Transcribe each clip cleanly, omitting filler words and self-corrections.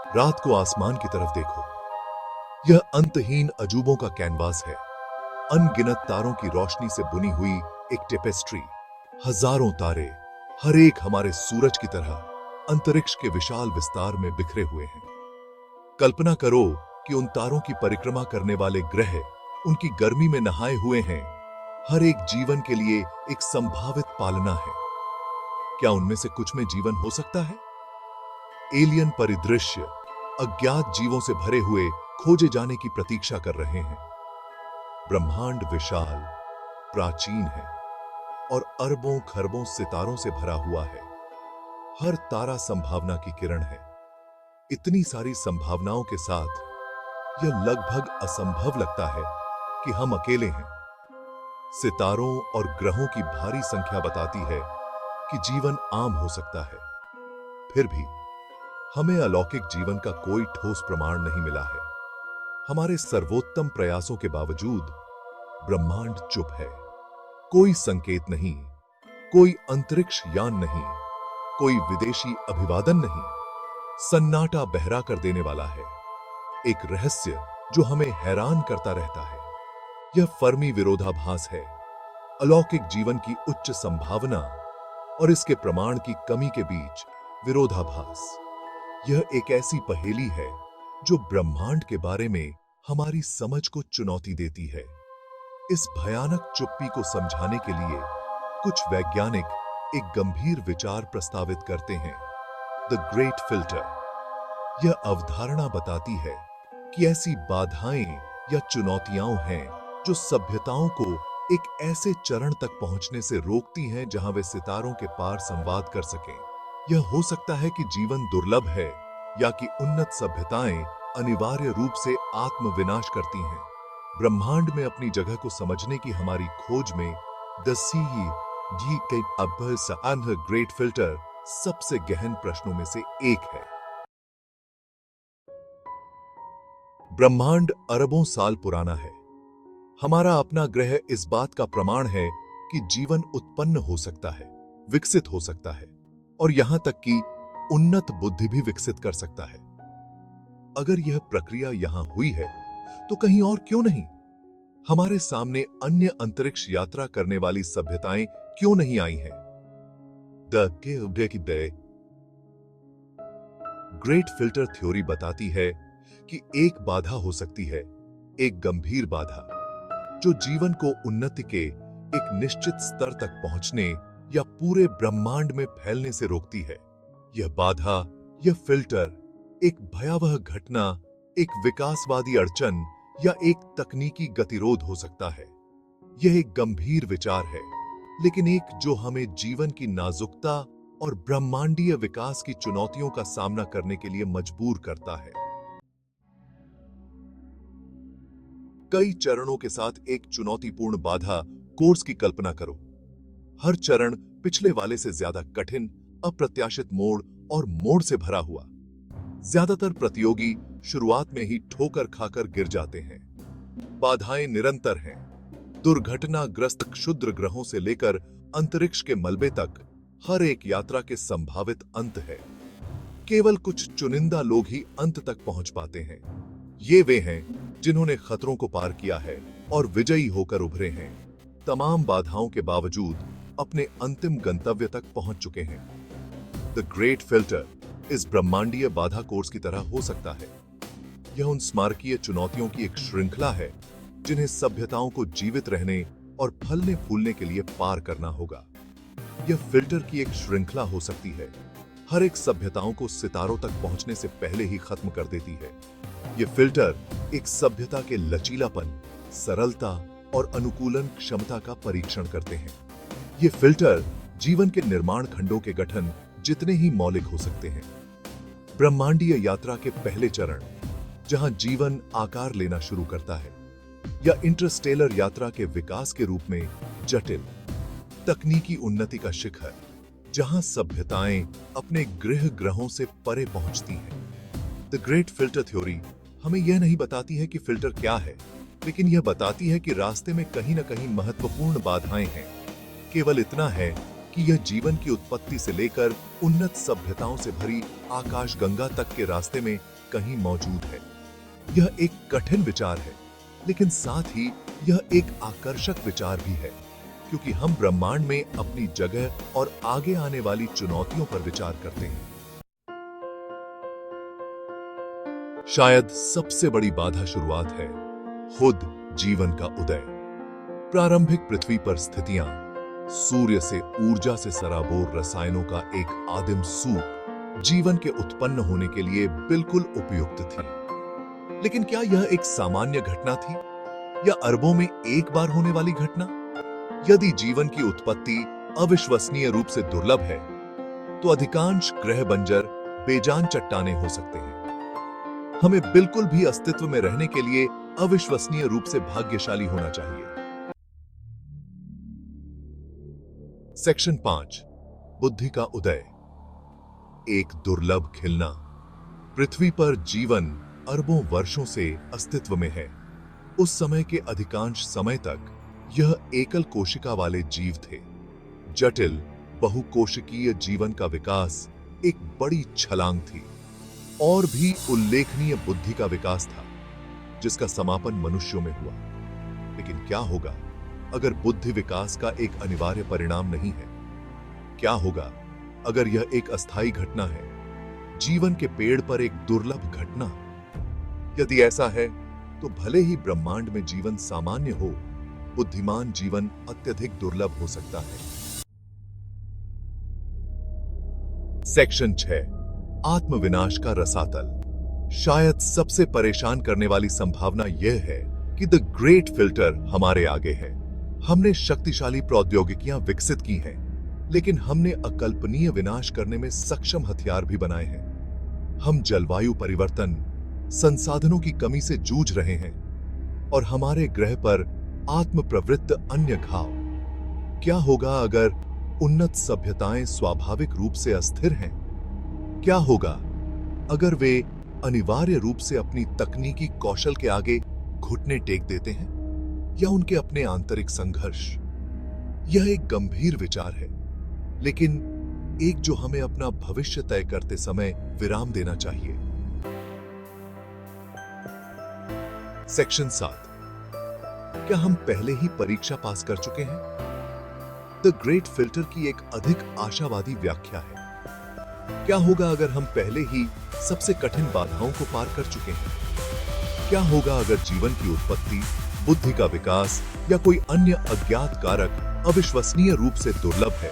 रात को आसमान की तरफ देखो। यह अंतहीन अजूबों का कैनवास है, अनगिनत तारों की रोशनी से बुनी हुई एक टेपेस्ट्री। हजारों तारे, हर एक हमारे सूरज की तरह, अंतरिक्ष के विशाल विस्तार में बिखरे हुए हैं। कल्पना करो कि उन तारों की परिक्रमा करने वाले ग्रह उनकी गर्मी में नहाए हुए हैं। हर एक जीवन के लिए एक संभावित पालना है। क्या उनमें से कुछ में जीवन हो सकता है? एलियन परिदृश्य अज्ञात जीवों से भरे हुए खोजे जाने की प्रतीक्षा कर रहे हैं। ब्रह्मांड विशाल, प्राचीन है और अरबों खरबों सितारों से भरा हुआ है। हर तारा संभावना की किरण है। इतनी सारी संभावनाओं के साथ यह लगभग असंभव लगता है कि हम अकेले हैं। सितारों और ग्रहों की भारी संख्या बताती है कि जीवन आम हो सकता है। फिर भी हमें अलौकिक जीवन का कोई ठोस प्रमाण नहीं मिला है। हमारे सर्वोत्तम प्रयासों के बावजूद ब्रह्मांड चुप है। कोई संकेत नहीं, कोई अंतरिक्ष यान नहीं, कोई विदेशी अभिवादन नहीं। सन्नाटा बहरा कर देने वाला है, एक रहस्य जो हमें हैरान करता रहता है। यह फर्मी विरोधाभास है, अलौकिक जीवन की उच्च संभावना और इसके प्रमाण की कमी के बीच विरोधाभास। यह एक ऐसी पहेली है जो ब्रह्मांड के बारे में हमारी समझ को चुनौती देती है। इस भयानक चुप्पी को समझाने के लिए कुछ वैज्ञानिक एक गंभीर विचार प्रस्तावित करते हैं, द ग्रेट फिल्टर। यह अवधारणा बताती है कि ऐसी बाधाएं या चुनौतियां हैं जो सभ्यताओं को एक ऐसे चरण तक पहुंचने से रोकती हैं जहां वे सितारों के पार संवाद कर सकें। यह हो सकता है कि जीवन दुर्लभ है या कि उन्नत सभ्यताएं अनिवार्य रूप से आत्मविनाश करती हैं। ब्रह्मांड में अपनी जगह को समझने की हमारी खोज में द ग्रेट फिल्टर सबसे गहन प्रश्नों में से एक है। ब्रह्मांड अरबों साल पुराना है। हमारा अपना ग्रह इस बात का प्रमाण है कि जीवन उत्पन्न हो सकता है, विकसित हो सकता है और यहां तक कि उन्नत बुद्धि भी विकसित कर सकता है। अगर यह प्रक्रिया यहां हुई है तो कहीं और क्यों नहीं? हमारे सामने अन्य अंतरिक्ष यात्रा करने वाली सभ्यताएं क्यों नहीं आई हैं? ग्रेट फिल्टर थ्योरी बताती है कि एक बाधा हो सकती है, एक गंभीर बाधा जो जीवन को उन्नति के एक निश्चित स्तर तक पहुंचने या पूरे ब्रह्मांड में फैलने से रोकती है। यह बाधा, यह फिल्टर एक भयावह घटना, एक विकासवादी अड़चन या एक तकनीकी गतिरोध हो सकता है। यह एक गंभीर विचार है, लेकिन एक जो हमें जीवन की नाजुकता और ब्रह्मांडीय विकास की चुनौतियों का सामना करने के लिए मजबूर करता है। कई चरणों के साथ एक चुनौतीपूर्ण बाधा कोर्स की कल्पना करो। हर चरण पिछले वाले से ज्यादा कठिन, अप्रत्याशित मोड़ और मोड़ से भरा हुआ। ज्यादातर प्रतियोगी शुरुआत में ही ठोकर खाकर गिर जाते हैं। बाधाएं निरंतर हैं। दुर्घटनाग्रस्त क्षुद्र ग्रहों से लेकर अंतरिक्ष के मलबे तक हर एक यात्रा के संभावित अंत है। केवल कुछ चुनिंदा लोग ही अंत तक पहुंच पाते हैं। ये वे हैं जिन्होंने खतरों को पार किया है और विजयी होकर उभरे हैं। तमाम बाधाओं के बावजूद अपने अंतिम गंतव्य तक पहुंच चुके हैं। द ग्रेट फिल्टर इस ब्रह्मांडीय बाधा कोर्स की तरह हो सकता है। यह उन स्मारकीय चुनौतियों की एक श्रृंखला है जिन्हें सभ्यताओं को जीवित रहने और फलने फूलने के लिए पार करना होगा। यह फिल्टर की एक श्रृंखला हो सकती है, हर एक सभ्यताओं को सितारों तक पहुंचने से पहले ही खत्म कर देती है। यह फिल्टर एक सभ्यता के लचीलापन, सरलता और अनुकूलन क्षमता का परीक्षण करते हैं। ये फिल्टर जीवन के निर्माण खंडों के गठन जितने ही मौलिक हो सकते हैं। ब्रह्मांडीय यात्रा के पहले चरण, जहां जीवन आकार लेना शुरू करता है, या इंटरस्टेलर यात्रा के विकास के रूप में जटिल तकनीकी उन्नति का शिखर, जहां सभ्यताएं अपने गृह ग्रहों से परे पहुंचती हैं। द ग्रेट फिल्टर थ्योरी हमें यह नहीं बताती है कि फिल्टर क्या है, लेकिन यह बताती है कि रास्ते में कहीं न कहीं महत्वपूर्ण बाधाएं हैं। केवल इतना है कि यह जीवन की उत्पत्ति से लेकर उन्नत सभ्यताओं से भरी आकाशगंगा तक के रास्ते में कहीं मौजूद है। यह एक कठिन विचार है, लेकिन साथ ही यह एक आकर्षक विचार भी है, क्योंकि हम ब्रह्मांड में अपनी जगह और आगे आने वाली चुनौतियों पर विचार करते हैं। शायद सबसे बड़ी बाधा शुरुआत है खुद जीवन का उदय। प्रारंभिक पृथ्वी पर स्थितियां सूर्य से ऊर्जा से सराबोर रसायनों का एक आदिम सूप जीवन के उत्पन्न होने के लिए बिल्कुल उपयुक्त थी। लेकिन क्या यह एक सामान्य घटना थी या अरबों में एक बार होने वाली घटना? यदि जीवन की उत्पत्ति अविश्वसनीय रूप से दुर्लभ है, तो अधिकांश ग्रह बंजर बेजान चट्टाने हो सकते हैं। हमें बिल्कुल भी अस्तित्व में रहने के लिए अविश्वसनीय रूप से भाग्यशाली होना चाहिए। सेक्शन 5, बुद्धि का उदय। एक दुर्लभ खिलना। पृथ्वी पर जीवन अरबों वर्षों से अस्तित्व में है। उस समय के अधिकांश समय तक यह एकल कोशिका वाले जीव थे। जटिल बहुकोशिकीय जीवन का विकास एक बड़ी छलांग थी। और भी उल्लेखनीय बुद्धि का विकास था, जिसका समापन मनुष्यों में हुआ। लेकिन क्या होगा अगर बुद्धि विकास का एक अनिवार्य परिणाम नहीं है? क्या होगा अगर यह एक अस्थायी घटना है, जीवन के पेड़ पर एक दुर्लभ घटना? यदि ऐसा है, तो भले ही ब्रह्मांड में जीवन सामान्य हो, बुद्धिमान जीवन अत्यधिक दुर्लभ हो सकता है। सेक्शन 6, आत्मविनाश का रसातल। शायद सबसे परेशान करने वाली संभावना यह है कि द ग्रेट फिल्टर हमारे आगे है। हमने शक्तिशाली प्रौद्योगिकियां विकसित की हैं, लेकिन हमने अकल्पनीय विनाश करने में सक्षम हथियार भी बनाए हैं। हम जलवायु परिवर्तन, संसाधनों की कमी से जूझ रहे हैं और हमारे ग्रह पर आत्मप्रवृत्त अन्य घाव। क्या होगा अगर उन्नत सभ्यताएं स्वाभाविक रूप से अस्थिर हैं? क्या होगा अगर वे अनिवार्य रूप से अपनी तकनीकी कौशल के आगे घुटने टेक देते हैं, या उनके अपने आंतरिक संघर्ष? यह एक गंभीर विचार है, लेकिन एक जो हमें अपना भविष्य तय करते समय विराम देना चाहिए। सेक्शन 7, क्या हम पहले ही परीक्षा पास कर चुके हैं? द ग्रेट फिल्टर की एक अधिक आशावादी व्याख्या है। क्या होगा अगर हम पहले ही सबसे कठिन बाधाओं को पार कर चुके हैं? क्या होगा अगर जीवन की उत्पत्ति, बुद्धि का विकास या कोई अन्य अज्ञात कारक अविश्वसनीय रूप से दुर्लभ है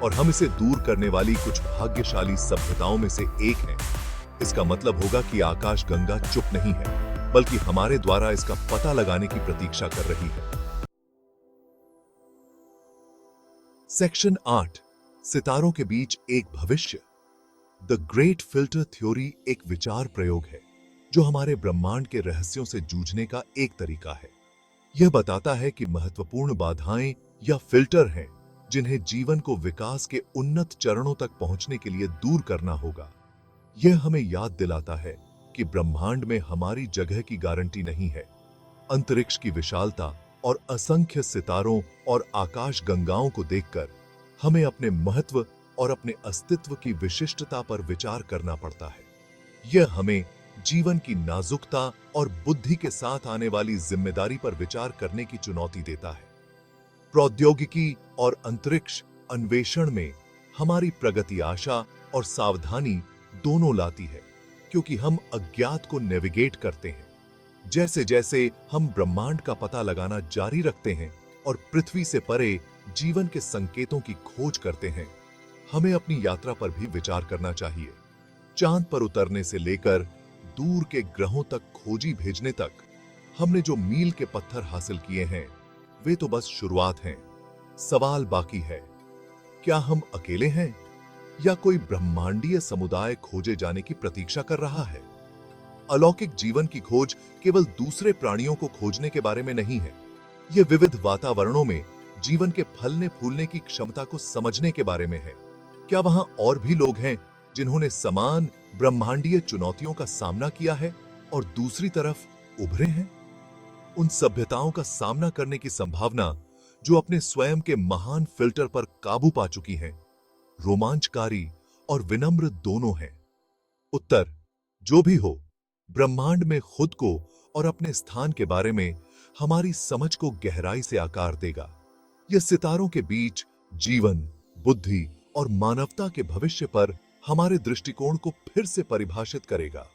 और हम इसे दूर करने वाली कुछ भाग्यशाली सभ्यताओं में से एक है? इसका मतलब होगा कि आकाश गंगा चुप नहीं है, बल्कि हमारे द्वारा इसका पता लगाने की प्रतीक्षा कर रही है। सेक्शन 8, सितारों के बीच एक भविष्य। द ग्रेट फिल्टर थ्योरी एक विचार प्रयोग है जो हमारे ब्रह्मांड के रहस्यों से जूझने का एक तरीका है। यह बताता है कि महत्वपूर्ण बाधाएं या फिल्टर हैं जिन्हें जीवन को विकास के उन्नत चरणों तक पहुंचने के लिए दूर करना होगा। यह हमें याद दिलाता है कि ब्रह्मांड में हमारी जगह की गारंटी नहीं है। अंतरिक्ष की विशालता और असंख्य सितारों और आकाश गंगाओं को देखकर हमें अपने महत्व और अपने अस्तित्व की विशिष्टता पर विचार करना पड़ता है। यह हमें जीवन की नाजुकता और बुद्धि के साथ आने वाली जिम्मेदारी पर विचार करने की चुनौती देता है। प्रौद्योगिकी और अंतरिक्ष अन्वेषण में हमारी प्रगति आशा और सावधानी दोनों लाती है, क्योंकि हम अज्ञात को नेविगेट करते हैं। जैसे जैसे हम ब्रह्मांड का पता लगाना जारी रखते हैं और पृथ्वी से परे जीवन के संकेतों की खोज करते हैं, हमें अपनी यात्रा पर भी विचार करना चाहिए। चांद पर उतरने से लेकर दूर के ग्रहों तक खोजी भेजने तक हमने जो मील के पत्थर हासिल किए हैं, वे तो बस शुरुआत हैं। सवाल बाकी है, क्या हम अकेले हैं या कोई ब्रह्मांडीय समुदाय खोजे जाने की प्रतीक्षा कर रहा है? अलौकिक जीवन की खोज केवल दूसरे प्राणियों को खोजने के बारे में नहीं है। यह विविध वातावरणों में जीवन के फलने फूलने की क्षमता को समझने के बारे में है। क्या वहां और भी लोग हैं जिन्होंने समान ब्रह्मांडीय चुनौतियों का सामना किया है और दूसरी तरफ उभरे हैं? उन सभ्यताओं का सामना करने की संभावना जो अपने स्वयं के महान फिल्टर पर काबू पा चुकी हैं, रोमांचकारी और विनम्र दोनों हैं। उत्तर जो भी हो, ब्रह्मांड में खुद को और अपने स्थान के बारे में हमारी समझ को गहराई से आकार देगा। यह सितारों के बीच जीवन, बुद्धि और मानवता के भविष्य पर हमारे दृष्टिकोण को फिर से परिभाषित करेगा।